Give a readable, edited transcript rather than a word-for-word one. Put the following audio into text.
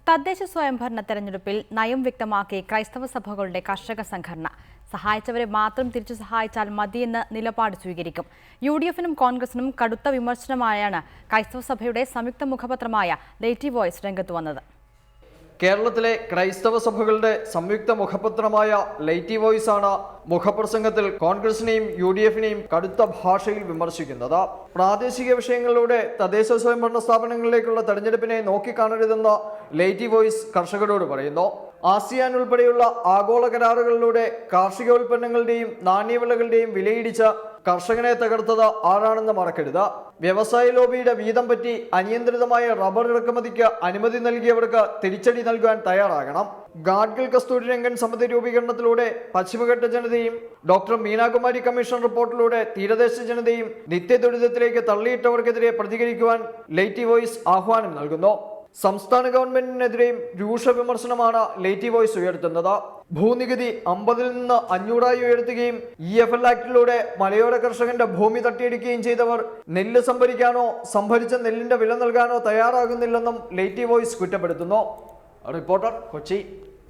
തദ്ദേശ സ്വയംഭരണ തെരഞ്ഞെടുപ്പിൽ നയം വ്യക്തമാക്കി ക്രൈസ്തവ സഭകളുടെ കർഷക സംഘടന സഹായിച്ചവരെ മാത്രം തിരിച്ചു സഹായിച്ചാൽ മതിയെന്ന് നിലപാട് സ്വീകരിക്കും. UDFനും കോൺഗ്രസിനും കടുത്ത വിമർശനമായാണ് ക്രൈസ്തവ സഭയുടെ സംയുക്ത മുഖപത്രമായ ലൈറ്റി വോയ്സ് രംഗത്ത് വന്നത്. കേരളത്തിലെ ക്രൈസ്തവ സഭകളുടെ സംയുക്ത മുഖപത്രമായ ലൈറ്റി വോയ്സ് ആണ് മുഖപ്രസംഗത്തിൽ കോൺഗ്രസിനെയും UDFനെയും കടുത്ത ഭാഷയിൽ വിമർശിക്കുന്നത്. പ്രാദേശിക വിഷയങ്ങളിലൂടെ തദ്ദേശ സ്വയംഭരണ സ്ഥാപനങ്ങളിലേക്കുള്ള തെരഞ്ഞെടുപ്പിനെ നോക്കിക്കാണരുതെന്ന് ലൈറ്റി വോയ്സ് കർഷകരോട് പറയുന്നു. ആസിയാൻ ഉൾപ്പെടെയുള്ള ആഗോള കരാറുകളിലൂടെ കാർഷികോൽപ്പന്നങ്ങളുടെയും നാണ്യവിളകളുടെയും വിലയിടിച്ച് കർഷകനെ തകർത്തത് ആരാണെന്ന് മറക്കരുത്. വ്യവസായ ലോബിയുടെ വീതം പറ്റി അനിയന്ത്രിതമായ റബ്ബർ ഇറക്കുമതിക്ക് അനുമതി നൽകിയവർക്ക് തിരിച്ചടി നൽകാൻ തയ്യാറാകണം. ഗാഡ്ഗിൽ കസ്തൂരി രംഗൻ സമിതി രൂപീകരണത്തിലൂടെ പശ്ചിമഘട്ട ജനതയും ഡോക്ടർ മീനാകുമാരി കമ്മീഷൻ റിപ്പോർട്ടിലൂടെ തീരദേശ ജനതയും നിത്യദുരിതത്തിലേക്ക് തള്ളിയിട്ടവർക്കെതിരെ പ്രതികരിക്കുവാൻ ലൈറ്റി വോയ്സ് ആഹ്വാനം നൽകുന്നു. സംസ്ഥാന ഗവൺമെന്റിനെതിരെയും രൂക്ഷ വിമർശനമാണ് ലൈറ്റി വോയ്സ് ഉയർത്തുന്നത്. ഭൂനികുതി 50-ൽ നിന്ന് 500 ഉയർത്തുകയും EFL ആക്ടിലൂടെ മലയോര കർഷകന്റെ ഭൂമി തട്ടിയെടുക്കുകയും ചെയ്തവർ നെല്ല് സംഭരിക്കാനോ സംഭരിച്ച നെല്ലിന്റെ വില നൽകാനോ തയ്യാറാകുന്നില്ലെന്നും ലൈറ്റി വോയ്സ് കുറ്റപ്പെടുത്തുന്നു. റിപ്പോർട്ടർ, കൊച്ചി.